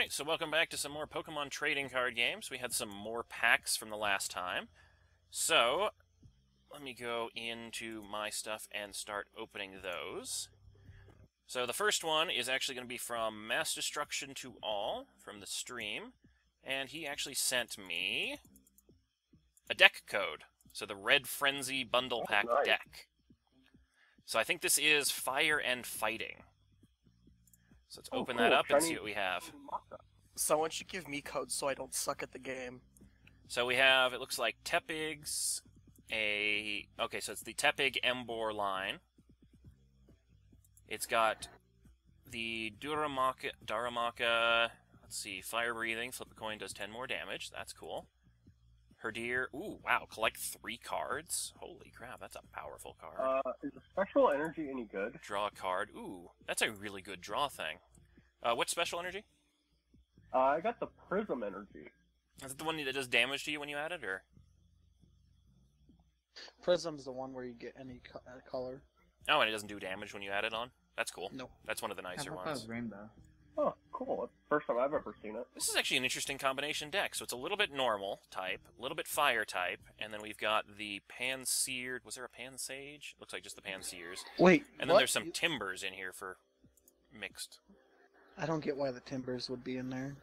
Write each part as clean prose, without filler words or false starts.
Alright, so welcome back to some more Pokemon trading card games. We had some more packs from the last time. So, let me go into my stuff and start opening those. So the first one is actually going to be from Mass Destruction to All, from the stream. And he actually sent me a deck code. So the Red Frenzy Bundle Pack deck. So I think this is Fire and Fighting. So let's open that up and see what we have. Someone should give me codes so I don't suck at the game. So we have, it looks like Tepig's, okay, so it's the Tepig Embor line. It's got the Daramaka, let's see, Fire Breathing, flip a coin, does 10 more damage, that's cool. Herdir, ooh, wow, collect 3 cards? Holy crap, that's a powerful card. Is the special energy any good? Draw a card, ooh, that's a really good draw thing. What's special energy? I got the Prism energy. Is it the one that does damage to you when you add it, or? Prism's the one where you get any color. Oh, and it doesn't do damage when you add it on? That's cool. No. That's one of the nicer ones. Rainbow. Oh, cool. That's the first time I've ever seen it. This is actually an interesting combination deck. So it's a little bit normal type, a little bit fire type, and then we've got the Pan-Seared. Was there a Pan-Sage? Looks like just the Pan-Sears. Wait, and then there's some Timbers in here for mixed. I don't get why the Timbers would be in there.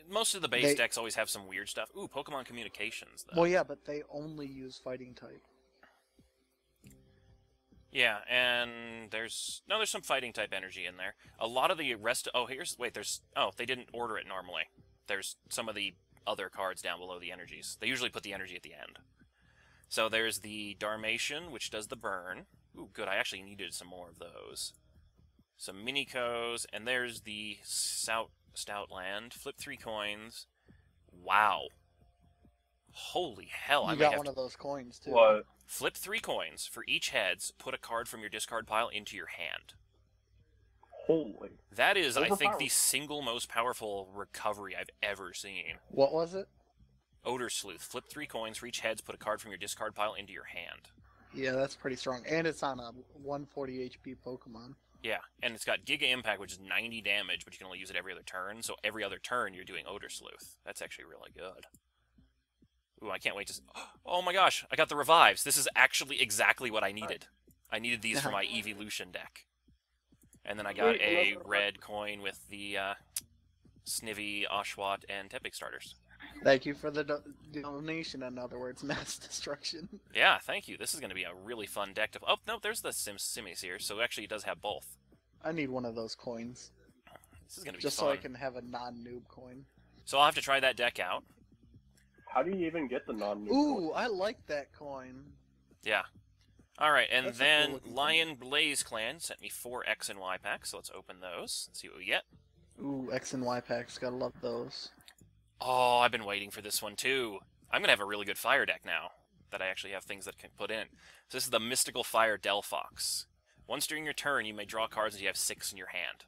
Most of the base decks always have some weird stuff. Ooh, Pokemon Communications, though. Well, yeah, but they only use fighting type. Yeah, and there's some fighting type energy in there. A lot of the rest, they didn't order it normally. There's some of the other cards down below the energies. They usually put the energy at the end. So there's the Darmation, which does the burn. Ooh, good, I actually needed some more of those. Some Minikos, and there's the Stoutland. Flip 3 coins. Wow. Holy hell, I got one of those coins, too. What? Flip 3 coins. For each heads, put a card from your discard pile into your hand. Holy. That is, I think, the single most powerful recovery I've ever seen. What was it? Odor Sleuth. Flip 3 coins. For each heads, put a card from your discard pile into your hand. Yeah, that's pretty strong. And it's on a 140 HP Pokemon. Yeah, and it's got Giga Impact, which is 90 damage, but you can only use it every other turn. So every other turn, you're doing Odor Sleuth. That's actually really good. Ooh, I can't wait to... Oh my gosh, I got the Revives. This is actually exactly what I needed. I needed these for my Eeveelution deck. And then I got a red coin with the Snivy, Oshawott, and Tepig starters. Thank you for the donation, in other words, Mass Destruction. Yeah, thank you. This is going to be a really fun deck to... Oh, no, there's the Simis here, so actually it does have both. I need one of those coins. This is going to be just fun. So I can have a non-noob coin. So I'll have to try that deck out. How do you even get the non-noob Ooh, I like that coin. Yeah. Alright, and That's then Lion Blaze Clan sent me 4 X and Y packs, so let's open those and see what we get. Ooh, X and Y packs, gotta love those. Oh, I've been waiting for this one too. I'm gonna have a really good fire deck now, that I actually have things that can put in. So this is the Mystical Fire Delphox. Once during your turn, you may draw cards and you have 6 in your hand.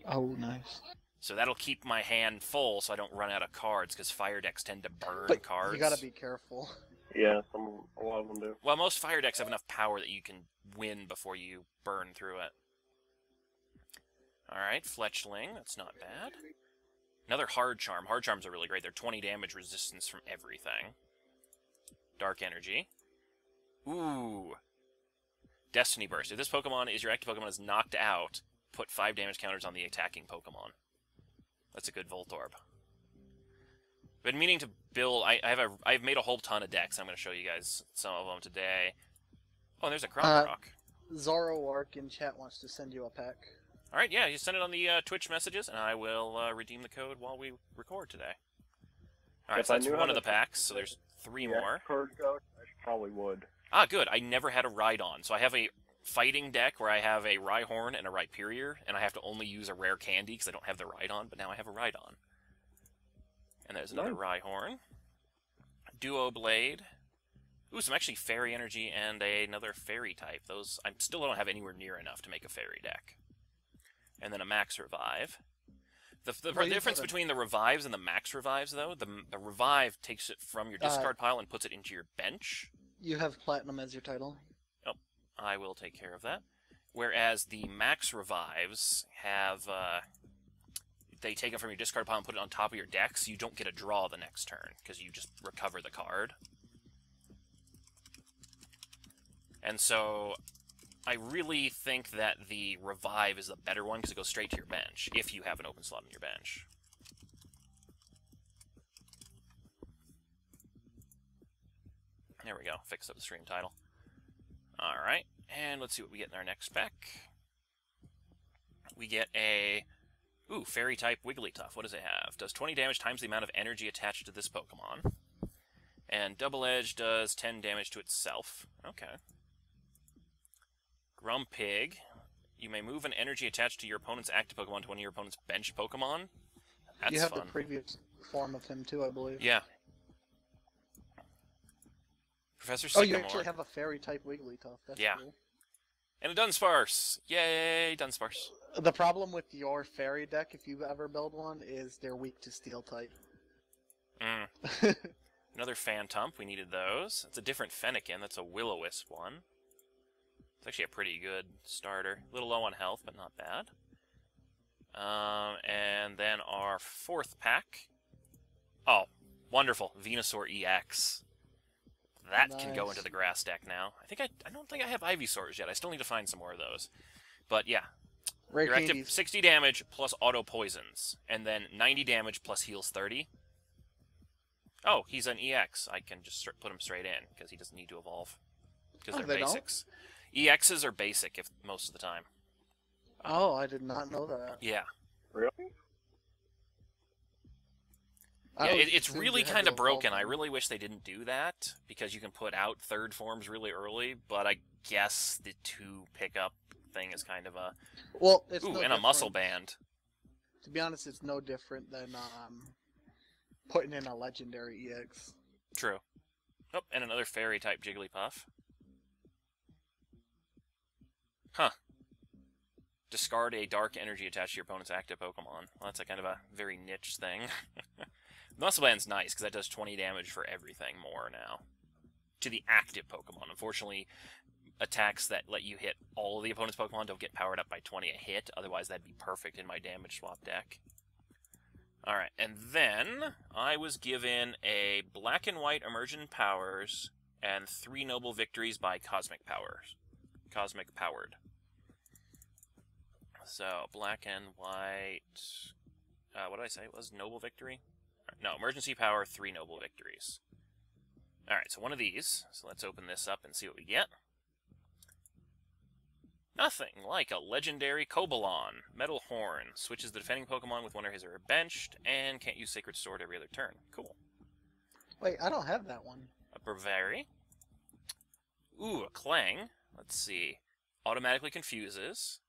Oh, nice. So that'll keep my hand full so I don't run out of cards, because fire decks tend to burn cards. You gotta be careful. Yeah, a lot of them do. Well, most fire decks have enough power that you can win before you burn through it. Alright, Fletchling, that's not bad. Another Hard Charm. Hard Charms are really great. They're 20 damage resistance from everything. Dark Energy. Ooh. Destiny Burst. If this Pokemon is your active Pokemon is knocked out, put 5 damage counters on the attacking Pokemon. That's a good Voltorb. Been meaning to build... I've made a whole ton of decks. I'm going to show you guys some of them today. Oh, and there's a Krokorok. Zoroark in chat wants to send you a pack. Alright, yeah, you send it on the Twitch messages, and I will redeem the code while we record today. Alright, so that's one of the packs, so there's 3 more. I probably would. Ah, good. I never had a Rhydon, so I have a fighting deck where I have a Rhyhorn and a Rhyperior, and I have to only use a rare candy because I don't have the Rhydon, but now I have a Rhydon. And there's another Rhyhorn. Duo Blade. Ooh, some actually Fairy Energy and another Fairy type. Those I still don't have anywhere near enough to make a Fairy deck. And then a Max Revive. The difference between the Revives and the Max Revives, though, the Revive takes it from your discard pile and puts it into your bench. You have Platinum as your title. Oh, I will take care of that. Whereas the Max Revives have they take it from your discard pile and put it on top of your deck, so you don't get a draw the next turn, because you just recover the card. And so I really think that the Revive is the better one, because it goes straight to your bench, if you have an open slot on your bench. There we go, fixed up the stream title. Alright, and let's see what we get in our next spec. We get a... Ooh, Fairy-type Wigglytuff. What does it have? Does 20 damage times the amount of energy attached to this Pokemon. And Double Edge does 10 damage to itself. Okay. Grumpig. You may move an energy attached to your opponent's active Pokemon to one of your opponent's bench Pokemon. That's you have fun. the previous form of him too, I believe. Yeah. Professor Oh, Sycamore. you actually have a Fairy-type Wigglytuff. That's Yeah. cool. And a Dunsparce! Yay, Dunsparce. The problem with your Fairy deck, if you ever build one, is they're weak to Steel-type. Another Phantump. We needed those. It's a different Fennekin. That's a Will-O-Wisp one. It's actually a pretty good starter. A little low on health, but not bad. And then our fourth pack. Oh, wonderful. Venusaur EX. That can go Nice. into the grass deck now. I don't think I have Ivysaurs yet. I still need to find some more of those. But yeah. Your active Raikies. 60 damage plus auto poisons. And then 90 damage plus heals 30. Oh, he's an EX. I can just put him straight in, because he doesn't need to evolve. Because they're they don't? basics. EXs are basic most of the time. Oh, I did not know that. Yeah. Really? Yeah, always it's assumed really you had kind to of broken. evolve I them. really wish they didn't do that, because you can put out third forms really early, but I guess the 2 pickup thing is kind of a... Well, it's Ooh, no and a muscle different- band. To be honest, it's no different than putting in a legendary EX. True. Oh, and another Fairy-type Jigglypuff. Huh. Discard a dark energy attached to your opponent's active Pokemon. Well, that's a kind of a very niche thing. Muscle Band's nice, because that does 20 damage for everything more now. To the active Pokemon. Unfortunately, attacks that let you hit all of the opponent's Pokemon don't get powered up by 20 a hit. Otherwise, that'd be perfect in my damage swap deck. Alright, and then I was given a Black and White Immersion Powers and 3 Noble Victories by Cosmic Powers. Cosmic Powered. So, Black and White... what did I say? It was Noble Victory? No, Emergency Power, 3 Noble Victories. Alright, so one of these. So let's open this up and see what we get. Nothing like a legendary Cobalon. Metal Horn. Switches the defending Pokemon with one or his or her benched, and can't use Sacred Sword every other turn. Cool. Wait, I don't have that one. A Bravari. Ooh, a Clang. Let's see. Automatically confuses.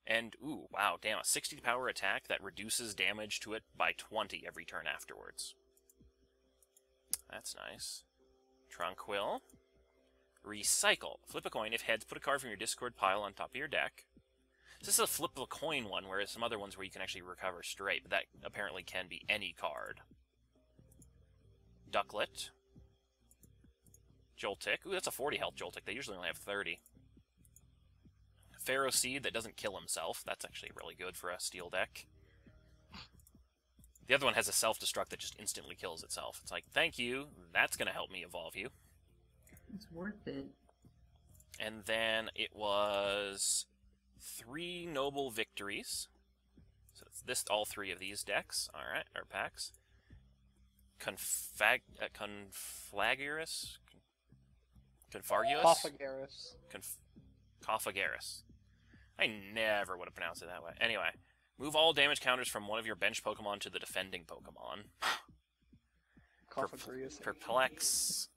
And, ooh, wow, damn, a 60 power attack that reduces damage to it by 20 every turn afterwards. That's nice. Tranquil. Recycle. Flip a coin. If heads, put a card from your discard pile on top of your deck. This is a flip a coin one, whereas some other ones where you can actually recover straight, but that apparently can be any card. Ducklet. Joltik. Ooh, that's a 40 health Joltik. They usually only have 30. Pharaoh Seed that doesn't kill himself. That's actually really good for a steel deck. The other one has a self-destruct that just instantly kills itself. It's like, thank you, that's going to help me evolve you. It's worth it. And then it was 3 Noble Victories. So it's all 3 of these decks, alright, or packs. Conflagius? Confargius? Pophagarus. Coffagaris. I never would have pronounced it that way. Anyway, move all damage counters from one of your bench Pokemon to the defending Pokemon. Coffagrius. Perplex.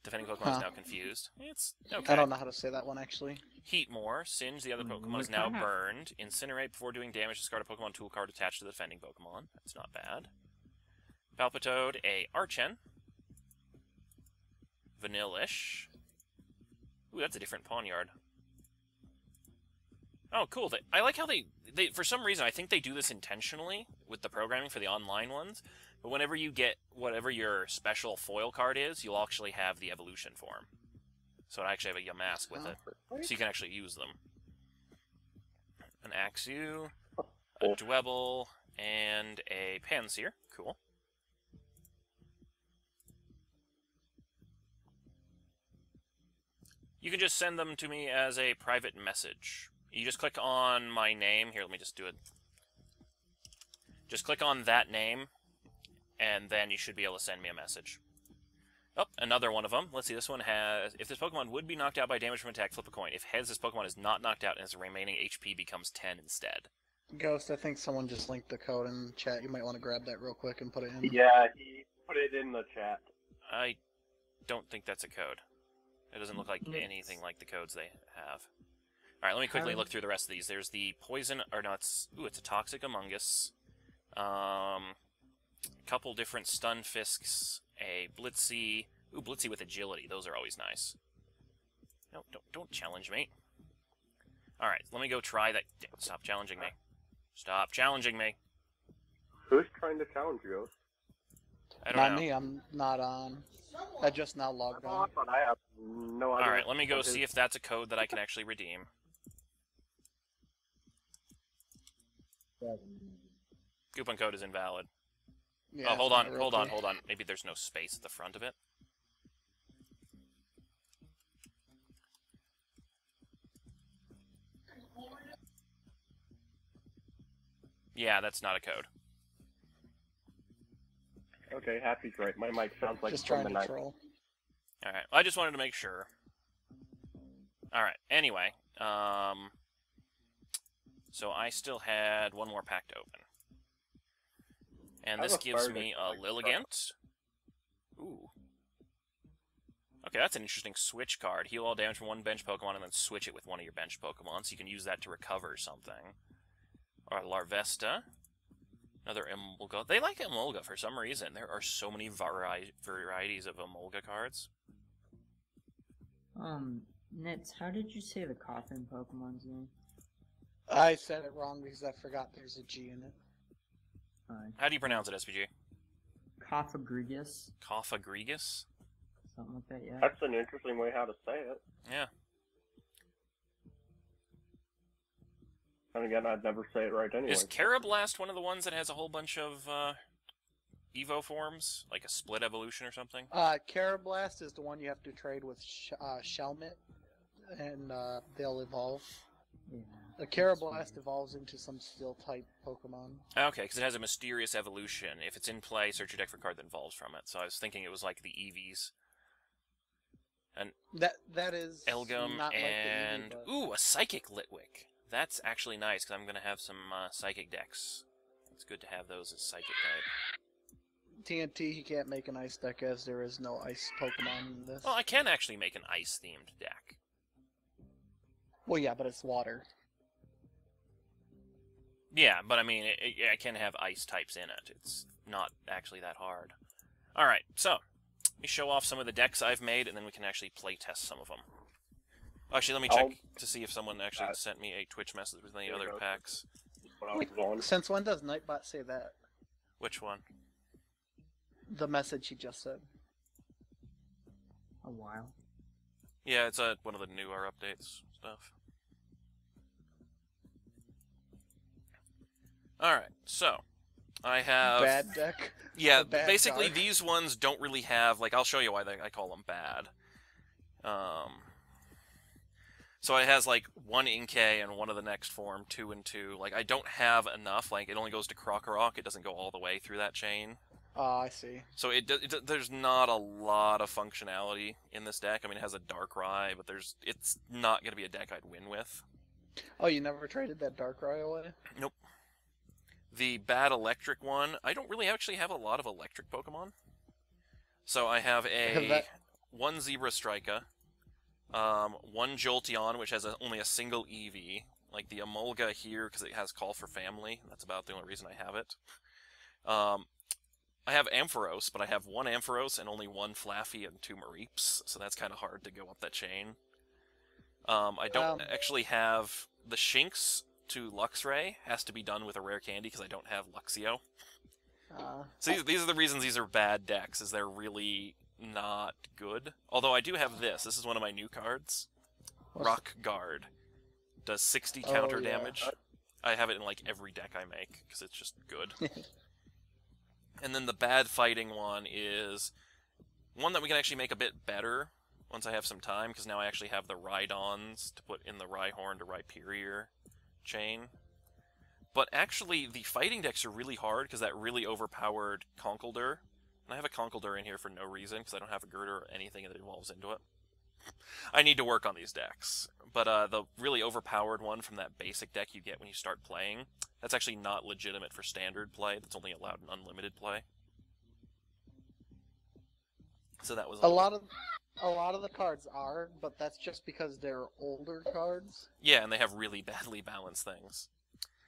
Defending Pokemon is now confused. It's okay. I don't know how to say that one, actually. Heatmore. Singe. The other Pokemon is now burned. Incinerate. Before doing damage, discard a Pokemon tool card attached to the defending Pokemon. That's not bad. Palpitoad. A Archen. Vanillish. Ooh, that's a different Pawniard. Oh, cool. I like how they, for some reason, I think they do this intentionally with the programming for the online ones, but whenever you get whatever your special foil card is, you'll actually have the evolution form. So I actually have a Yamask with it, so you can actually use them. An Axew, a Dwebble, and a Panseer. Cool. You can just send them to me as a private message. You just click on my name. Here, let me just do it. Just click on that name, and then you should be able to send me a message. Oh, another one of them. Let's see, this one has... If this Pokemon would be knocked out by damage from attack, flip a coin. If heads, this Pokemon is not knocked out, and its remaining HP becomes 10 instead. Ghost, I think someone just linked the code in chat. You might want to grab that real quick and put it in. Yeah, he put it in the chat. I don't think that's a code. It doesn't look like anything like the codes they have. Alright, let me quickly look through the rest of these. There's the poison... Or no, it's... Ooh, it's a Toxic Among Us. Couple different Stunfisks, a Blitzy. Ooh, Blitzy with agility. Those are always nice. No, don't challenge me. Alright, let me go try that. Stop challenging me. Stop challenging me. Who's trying to challenge you? I don't Not know. me, I'm not on. I just now logged on. But I have no idea. Alright, let me go see if that's a code that I can actually redeem. Coupon code is invalid. Yeah, Oh, hold on. Roki. Hold on. Maybe there's no space at the front of it. Yeah, that's not a code. Okay, Happy's right. My mic sounds like Just from trying the to night. troll. Alright, I just wanted to make sure. Alright, anyway. So I still had one more pack to open. And this gives me a Lilligant. Ooh. Okay, that's an interesting switch card. Heal all damage from one bench Pokemon and then switch it with one of your bench Pokemon, so you can use that to recover something. Or Larvesta. Another Emolga. They like Emolga for some reason. There are so many varieties of Emolga cards. Nitz, how did you say the coffin Pokemon's name? I said it wrong because I forgot there's a G in it. How do you pronounce it, SPG? Coffagrigus? Coffagrigus? Something like that, yeah. That's an interesting way how to say it. Yeah. And again, I'd never say it right anyway. Is Carablast one of the ones that has a whole bunch of Evo forms? Like a split evolution or something? Carablast is the one you have to trade with Shelmet, and they'll evolve. Yeah. The Carablast evolves into some Steel-type Pokemon. Okay, because it has a mysterious evolution. If it's in play, search your deck for a card that evolves from it. So I was thinking it was like the Eevees. And That is Elgum not and... like the Eevee, Ooh, a Psychic Litwick. That's actually nice, because I'm going to have some Psychic decks. It's good to have those as Psychic type. TNT, he can't make an Ice deck as there is no Ice Pokemon in this. Well, I can actually make an Ice-themed deck. Well, yeah, but it's water. Yeah, but I mean, I can have Ice types in it. It's not actually that hard. Alright, so, let me show off some of the decks I've made, and then we can actually play test some of them. Actually, let me check to see if someone actually sent me a Twitch message with any other packs. When I was on. Since when does Nightbot say that? Which one? The message he just said. A while. Yeah, it's one of the newer updates stuff. Alright, so, I have... Bad deck? Yeah, bad basically dark. these ones don't really have, like, I'll show you why I call them bad. So it has, like, one Inkay and one of the next form, 2 and 2. Like, I don't have enough, like, it only goes to Krokorok, it doesn't go all the way through that chain. Oh, I see. So there's not a lot of functionality in this deck. I mean, it has a Darkrai, but it's not going to be a deck I'd win with. Oh, you never traded that Darkrai away? Nope. The bad electric one, I don't really actually have a lot of electric Pokemon. So I have one Zebra Strika, one Jolteon, which has only a single EV, like the Emolga here, because it has Call for Family. That's about the only reason I have it. I have Ampharos, but I have one Ampharos and only one Flaffy and 2 Mareeps, so that's kind of hard to go up that chain. I don't actually have the Shinx to Luxray. Has to be done with a rare candy because I don't have Luxio. So these are the reasons these are bad decks, is they're really not good. Although I do have this. This is one of my new cards. Rock Guard. Does 60 counter damage. I have it in like every deck I make because it's just good. And then the bad fighting one is one that we can actually make a bit better once I have some time, because now I actually have the Rhydons to put in the Rhyhorn to Rhyperior chain. But actually, the fighting decks are really hard because that really overpowered Conkeldurr. And I have a Conkeldurr in here for no reason because I don't have a Girder or anything that evolves into it. I need to work on these decks. But the really overpowered one from that basic deck you get when you start playing, that's actually not legitimate for standard play. That's only allowed in unlimited play. So that was a lot of the cards are, but that's just because they're older cards. Yeah, and they have really badly balanced things.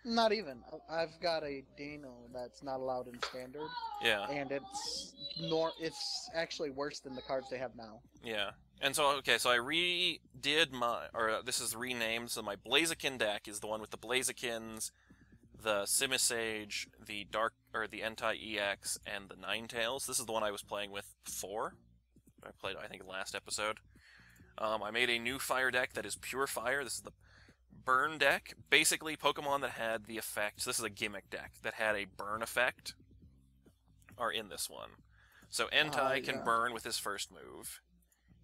Not even. I've got a Dano that's not allowed in standard. Yeah. And it's actually worse than the cards they have now. Yeah. And so, okay, so I redid this is renamed, so my Blaziken deck is the one with the Blazikens, the Simisage, the Entei-EX, and the Ninetales. This is the one I was playing with before. I played, I think, last episode. I made a new fire deck that is pure fire. This is the burn deck. Basically, Pokemon that had the effect, so this is a gimmick deck, that had a burn effect are in this one. So Entei can burn with his first move.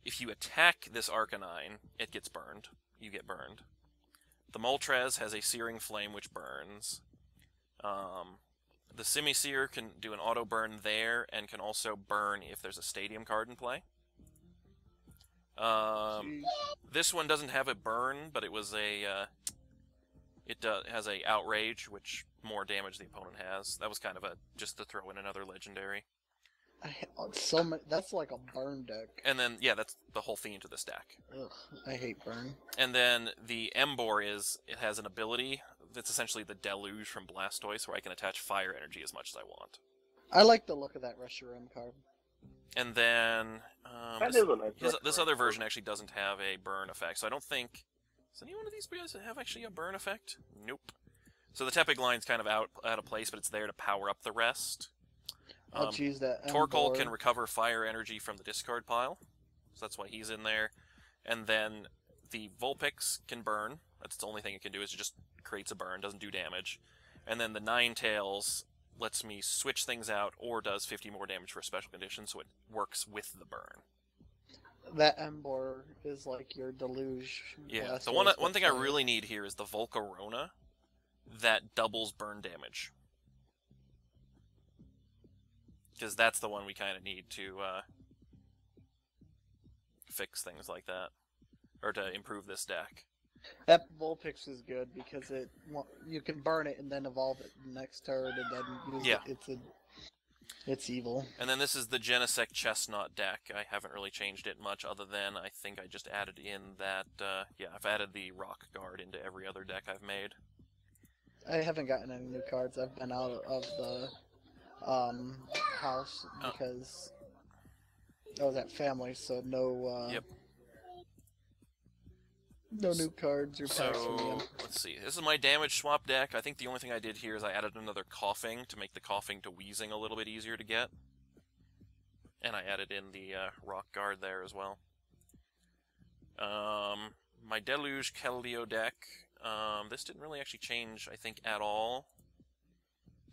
If you attack this Arcanine, it gets burned. You get burned. The Moltres has a Searing Flame, which burns. The Simisear can do an auto burn there, and can also burn if there's a Stadium card in play. This one doesn't have a burn, but it was a it has a Outrage, which more damage the opponent has. That was kind of just to throw in another legendary. That's like a burn deck. And then, yeah, that's the whole theme to this deck. Ugh, I hate burn. And then the Emboar it has an ability that's essentially the Deluge from Blastoise, where I can attach fire energy as much as I want. I like the look of that Reshiram card. And then this other version actually doesn't have a burn effect, so I don't think... Does any one of these guys have actually a burn effect? Nope. So the Tepig line's kind of out of place, but it's there to power up the rest. I'll choose that. Torkoal can recover fire energy from the discard pile, so that's why he's in there. And then the Vulpix can burn. That's the only thing it can do, is it just creates a burn, doesn't do damage. And then the Ninetales lets me switch things out, or does 50 more damage for a special condition, so it works with the burn. That Emboar is like your Deluge. Yeah, the one thing I really need here is the Volcarona that doubles burn damage. Because that's the one we kind of need to fix things like that. Or to improve this deck. That Vulpix is good because you can burn it and then evolve it next turn and then use it. It's evil. And then this is the Genesect Chestnut deck. I haven't really changed it much other than I think I just added in that, I've added the Rock Guard into every other deck I've made. I haven't gotten any new cards. I've been out of the house because I was at family, so no no new cards or packs from them. Let's see. This is my damage swap deck. I think the only thing I did here is I added another Coughing to make the Coughing to Wheezing a little bit easier to get. And I added in the Rock Guard there as well. My Deluge Keldeo deck. This didn't really actually change, I think, at all.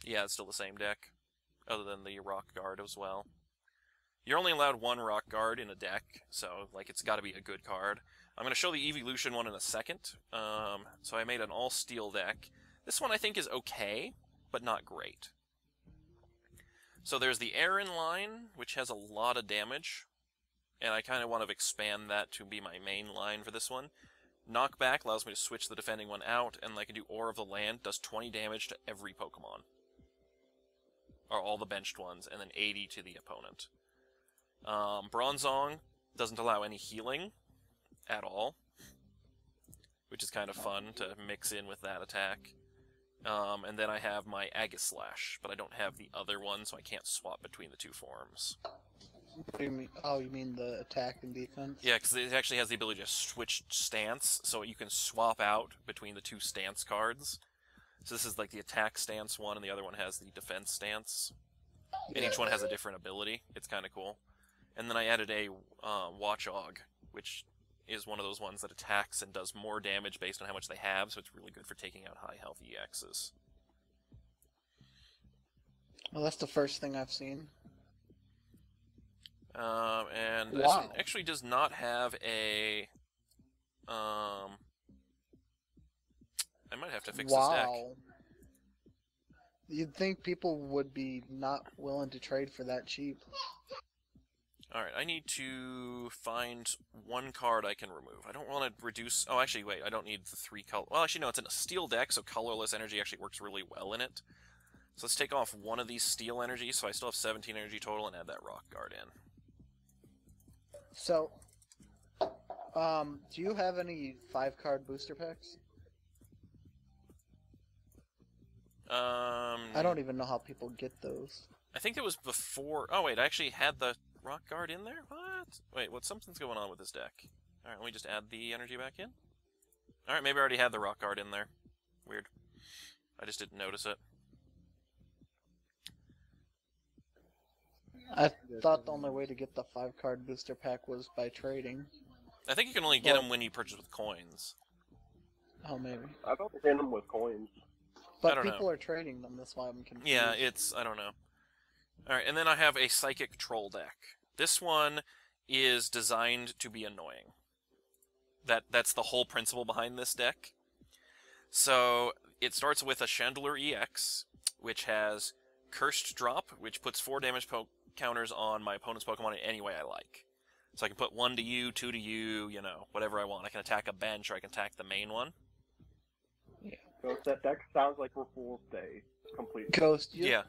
Yeah, it's still the same deck, other than the Rock Guard as well. You're only allowed one Rock Guard in a deck, so like it's got to be a good card. I'm going to show the Eeveelution one in a second. So I made an all-steel deck. This one I think is okay, but not great. So there's the Aaron line, which has a lot of damage, and I kind of want to expand that to be my main line for this one. Knockback allows me to switch the defending one out, and I can do Ore of the Land, does 20 damage to every Pokemon. Or all the benched ones, and then 80 to the opponent. Bronzong doesn't allow any healing at all, which is kind of fun to mix in with that attack. And then I have my Aegislash, but I don't have the other one, so I can't swap between the two forms. What do you mean? Oh, you mean the attack and defense? Yeah, because it actually has the ability to switch stance, so you can swap out between the two stance cards. So this is like the attack stance one, and the other one has the defense stance. And each one has a different ability. It's kind of cool. And then I added a Watchog, which is one of those ones that attacks and does more damage based on how much they have, so it's really good for taking out high health EXs. Well, that's the first thing I've seen. And this one actually does not have a... I might have to fix this deck. You'd think people would be not willing to trade for that cheap. Alright, I need to find one card I can remove. I don't want to reduce... Oh, actually, wait, I don't need the 3 color... Well, actually, no, it's in a steel deck, so colorless energy actually works really well in it. So let's take off one of these steel energies, so I still have 17 energy total, and add that rock guard in. So, do you have any 5-card booster packs? I don't even know how people get those. I think it was before... Oh, wait, I actually had the rock guard in there? What? Wait, something's going on with this deck. Alright, let me just add the energy back in. Alright, maybe I already had the rock guard in there. Weird. I just didn't notice it. I thought the only way to get the 5-card booster pack was by trading. I think you can only get them when you purchase with coins. Oh, maybe. I've only seen them with coins. But people are trading them, that's why I'm confused. Yeah, I don't know. Alright, and then I have a Psychic Troll deck. This one is designed to be annoying. That's the whole principle behind this deck. So, it starts with a Chandelier EX, which has Cursed Drop, which puts 4 damage counters on my opponent's Pokemon in any way I like. So I can put 1 to you, 2 to you, you know, whatever I want. I can attack a bench, or I can attack the main one. Yeah. Ghost, that deck sounds like for Fool's Day, completely. Ghost, Yeah.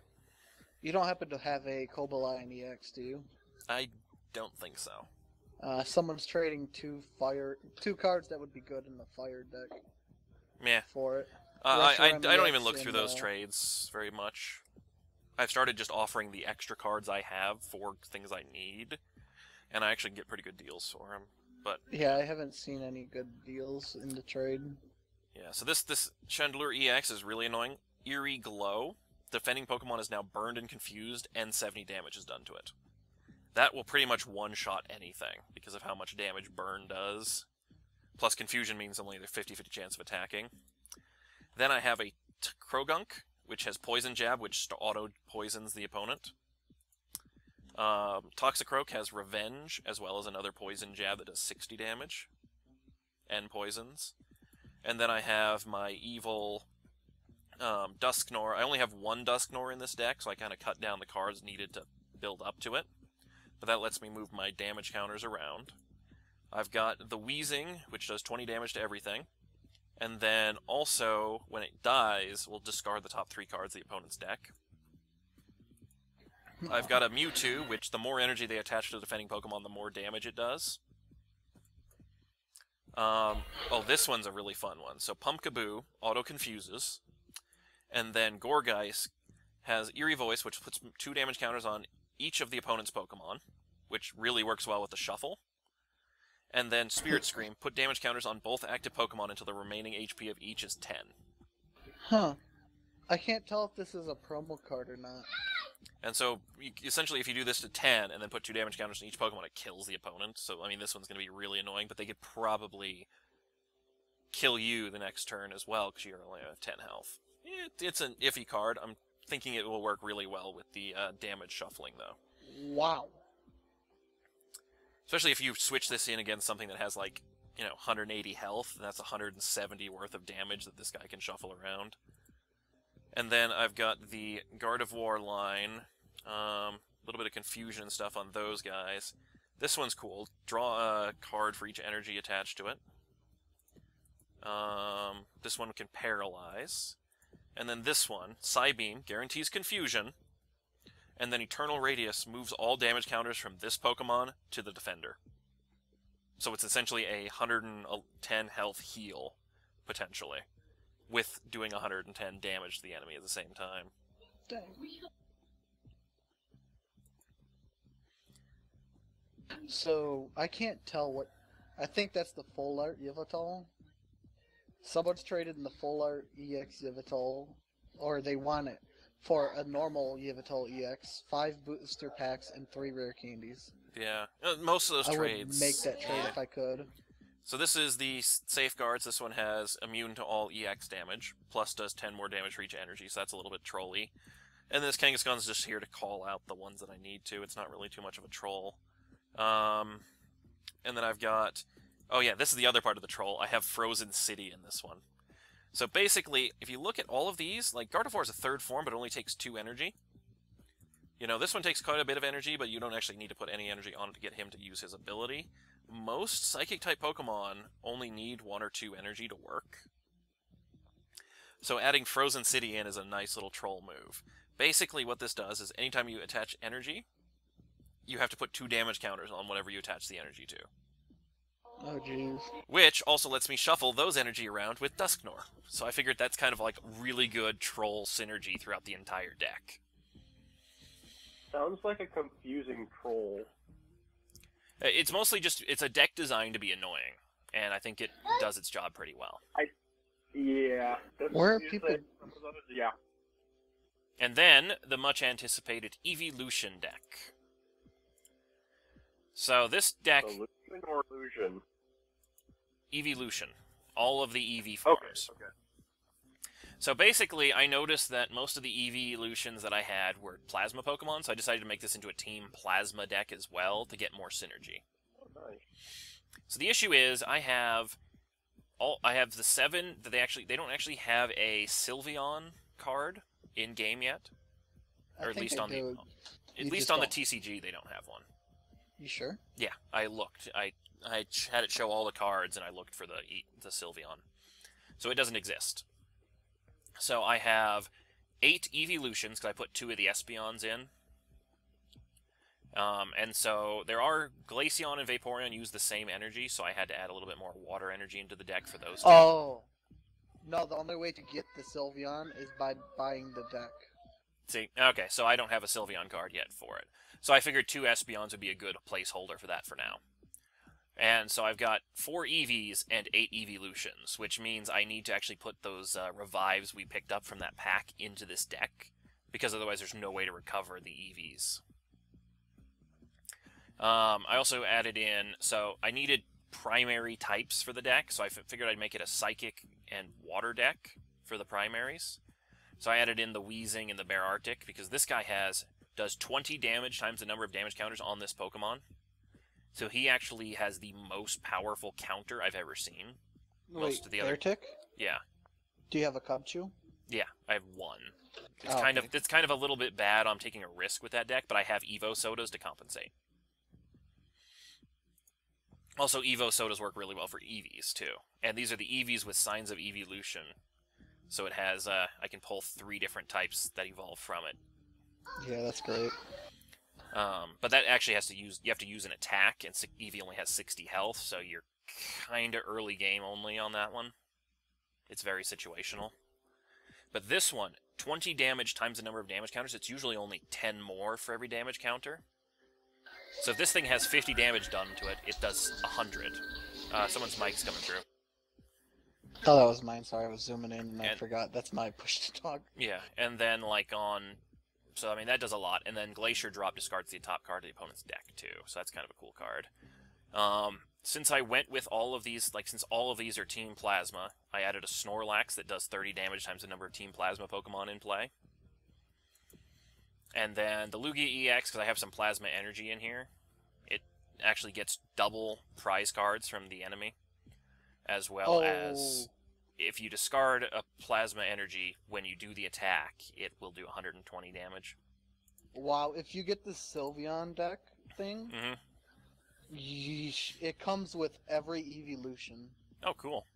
You don't happen to have a Cobalion EX, do you? I don't think so. Someone's trading 2 cards that would be good in the fire deck. Meh. For it. I don't even look through those trades very much. I've started just offering the extra cards I have for things I need, and I actually get pretty good deals for them. But yeah, I haven't seen any good deals in the trade. Yeah, so this Chandelier EX is really annoying. Eerie Glow. Defending Pokemon is now burned and confused, and 70 damage is done to it. That will pretty much one-shot anything, because of how much damage burn does. Plus confusion means only a 50-50 chance of attacking. Then I have a Krogunk, which has Poison Jab, which auto-poisons the opponent. Toxicroak has Revenge, as well as another Poison Jab that does 60 damage. And poisons. And then I have my evil Dusknoir. I only have 1 Dusknoir in this deck, so I kind of cut down the cards needed to build up to it. But that lets me move my damage counters around. I've got the Weezing, which does 20 damage to everything. And then also, when it dies, we'll discard the top 3 cards of the opponent's deck. I've got a Mewtwo, which the more energy they attach to the defending Pokemon, the more damage it does. Oh, this one's a really fun one. So Pumpkaboo auto-confuses. And then Gourgeist has Eerie Voice, which puts 2 damage counters on each of the opponent's Pokemon, which really works well with the Shuffle. And then Spirit Scream, put damage counters on both active Pokemon until the remaining HP of each is 10. Huh. I can't tell if this is a promo card or not. And so, essentially, if you do this to 10, and then put 2 damage counters on each Pokemon, it kills the opponent. So, I mean, this one's going to be really annoying, but they could probably kill you the next turn as well, because you only have 10 health. It's an iffy card. I'm thinking it will work really well with the damage shuffling, though. Wow. Especially if you switch this in against something that has, like, 180 health, and that's 170 worth of damage that this guy can shuffle around. And then I've got the Gardevoir line, a little bit of confusion and stuff on those guys. This one's cool. Draw a card for each energy attached to it. This one can paralyze. And then this one, Psybeam, guarantees confusion. And then Eternal Radius moves all damage counters from this Pokemon to the defender. So it's essentially a 110 health heal, potentially, with doing 110 damage to the enemy at the same time. Dang. So, I can't tell what... I think that's the full art Yveltal. Someone's traded in the full art EX Yveltal, or they want it, for a normal Yveltal EX, 5 booster packs, and 3 rare candies. Yeah, most of those trades... I would make that trade if I could. So this is the safeguards. This one has immune to all EX damage, plus does 10 more damage for each energy, so that's a little bit trolly. And this Kangaskhan's just here to call out the ones that I need to. It's not really too much of a troll. And then I've got... Oh yeah, this is the other part of the troll. I have Frozen City in this one. So basically, if you look at all of these, like Gardevoir is a 3rd form, but it only takes 2 energy. You know, this one takes quite a bit of energy, but you don't actually need to put any energy on it to get him to use his ability. Most Psychic-type Pokemon only need 1 or 2 energy to work. So adding Frozen City in is a nice little troll move. Basically what this does is anytime you attach energy, you have to put 2 damage counters on whatever you attach the energy to. Oh, jeez. Which also lets me shuffle those energy around with Dusknoir. So I figured that's kind of like really good troll synergy throughout the entire deck. Sounds like a confusing troll. It's mostly just, it's a deck designed to be annoying. And I think it does its job pretty well. Yeah. Where are people... Yeah. And then, the much-anticipated Eeveelution deck. So this deck... Illusion or illusion? Eeveelution. All of the Eevee forms. Okay. So basically, I noticed that most of the Eeveelutions that I had were Plasma Pokemon, so I decided to make this into a Team Plasma deck as well to get more synergy. Oh, nice. So the issue is, I have the 7 that they don't actually have a Sylveon card in game yet, or at least on the TCG they don't have one. You sure? Yeah, I looked. I had it show all the cards, and I looked for the Sylveon. So it doesn't exist. So I have 8 Eeveelutions, because I put 2 of the Espeons in. And so there are Glaceon and Vaporeon use the same energy, so I had to add a little bit more water energy into the deck for those 2. Oh! No, the only way to get the Sylveon is by buying the deck. See, okay, so I don't have a Sylveon card yet for it. So I figured 2 Espeons would be a good placeholder for that for now. And so I've got 4 Eevees and 8 Eeveelutions, which means I need to actually put those revives we picked up from that pack into this deck, because otherwise there's no way to recover the Eevees. I also added in, so I needed primary types for the deck, so I figured I'd make it a Psychic and Water deck for the primaries. So I added in the Weezing and the Bear Arctic, because this guy does 20 damage times the number of damage counters on this Pokemon. So he actually has the most powerful counter I've ever seen. Most of the other... Airtick? Yeah. Do you have a Cubchoo? Yeah, I have 1. It's kind of a little bit bad. I'm taking a risk with that deck, but I have Evo Sodas to compensate. Also, Evo Sodas work really well for Eevees, too. And these are the Eevees with signs of Eeveelution. So it has, I can pull 3 different types that evolve from it. Yeah, that's great. But that actually you have to use an attack, and Eevee only has 60 health, so you're kinda early game only on that one. It's very situational. But this one, 20 damage times the number of damage counters, it's usually only 10 more for every damage counter. So if this thing has 50 damage done to it, it does 100. Someone's mic's coming through. Oh, that was mine. Sorry, I was zooming in and I forgot. That's my push to talk. Yeah, and then like on... So, I mean, that does a lot. And then Glacier Drop discards the top card of the opponent's deck, too. So that's kind of a cool card. Since I went with all of these, since all of these are Team Plasma, I added a Snorlax that does 30 damage times the number of Team Plasma Pokemon in play. And then the Lugia EX, because I have some Plasma Energy in here, it actually gets double prize cards from the enemy. As well as... If you discard a Plasma Energy when you do the attack, it will do 120 damage. Wow, if you get the Sylveon deck thing, it comes with every Eeveelution. Oh, cool.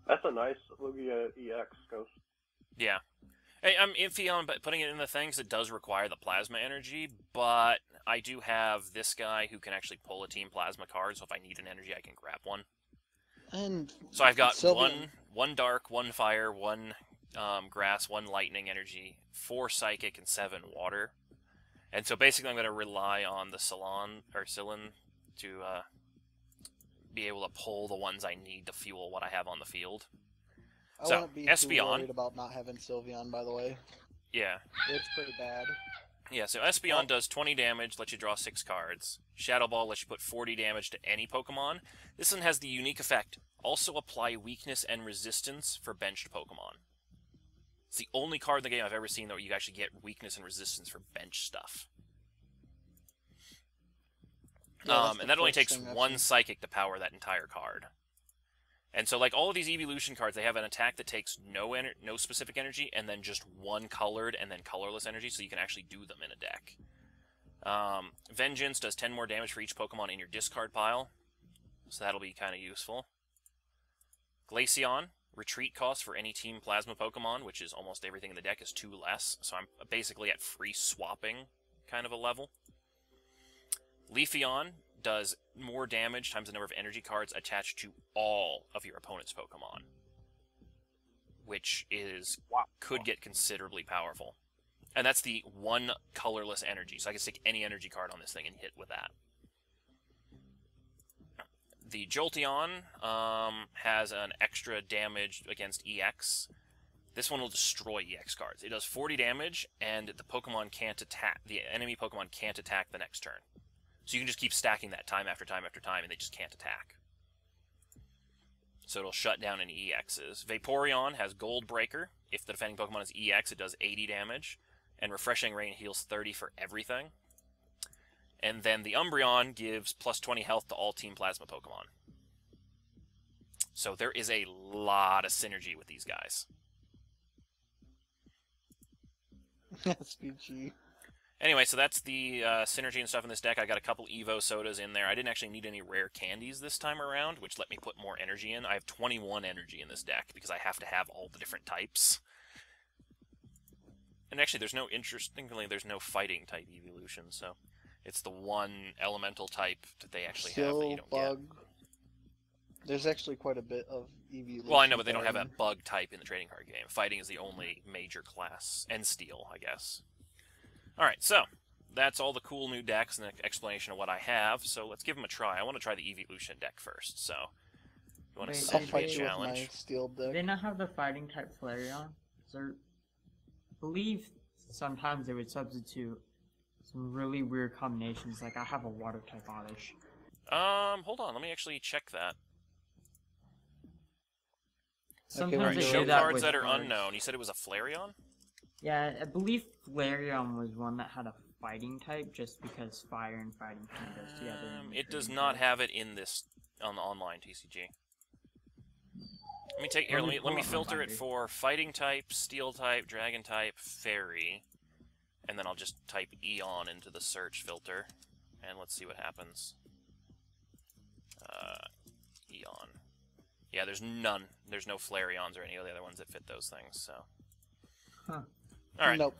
That's a nice Lugia EX, Ghost. Yeah. Hey, I'm iffy on putting it in the things that does require the Plasma Energy, but I do have this guy who can actually pull a Team Plasma card, so if I need an energy, I can grab one. And so I've got one Dark, 1 Fire, 1 Grass, 1 Lightning energy, 4 Psychic, and 7 Water. And so basically I'm going to rely on the Sillon to be able to pull the ones I need to fuel what I have on the field. I wouldn't be too worried about not having Sylveon, by the way. Yeah. It's pretty bad. Yeah, so Espeon does 20 damage, lets you draw 6 cards. Shadow Ball lets you put 40 damage to any Pokemon. This one has the unique effect, also apply weakness and resistance for benched Pokemon. It's the only card in the game I've ever seen where you actually get weakness and resistance for bench stuff. Yeah, and that only takes one Psychic to power that entire card. And so, like all of these Eeveelution cards, they have an attack that takes no specific energy, and then just one colored and then colorless energy, so you can actually do them in a deck. Vengeance does 10 more damage for each Pokemon in your discard pile, so that'll be kind of useful. Glaceon, retreat cost for any Team Plasma Pokemon, which is almost everything in the deck, is 2 less, so I'm basically at free swapping kind of a level. Leafeon does more damage times the number of energy cards attached to all of your opponent's Pokemon, which could get considerably powerful. And that's the one colorless energy, so I can stick any energy card on this thing and hit with that. The Jolteon has an extra damage against EX. This one will destroy EX cards. It does 40 damage, and the Pokemon can't attack. The enemy Pokemon can't attack the next turn. So you can just keep stacking that time after time after time, and they just can't attack. So it'll shut down any EXs. Vaporeon has Gold Breaker. If the defending Pokemon is EX, it does 80 damage. And Refreshing Rain heals 30 for everything. And then the Umbreon gives plus 20 health to all Team Plasma Pokemon. So there is a lot of synergy with these guys. SPG. Anyway, so that's the synergy and stuff in this deck. I got a couple Evo sodas in there. I didn't actually need any rare candies this time around, which let me put more energy in. I have 21 energy in this deck because I have to have all the different types. And actually, interestingly, there's no fighting type Eeveelution, so it's the one elemental type that they actually have that you don't get. There's actually quite a bit of Eeveelution. Well, I know, but they don't have that bug type in the trading card game. Fighting is the only major class, and Steel, I guess. Alright, so that's all the cool new decks and the explanation of what I have, so let's give them a try. I want to try the Eeveelution deck first, so you want to Wait, set I'll fight a you challenge. with my Steel deck. Do they not have the fighting type Flareon? I believe sometimes they would substitute some really weird combinations, like I have a water type Oddish. Hold on, let me actually check that. Sometimes they show do that cards with that are cards. unknown. You said it was a Flareon? Yeah, I believe Flareon was one that had a fighting type, just because fire and fighting kind of goes together. It does not have it in this on the online TCG. Let me filter it for fighting type, steel type, dragon type, fairy, and then I'll just type Eon into the search filter, and let's see what happens. Eon. Yeah, there's none. There's no Flareons or any of the other ones that fit those things. So. Huh. All right. Nope.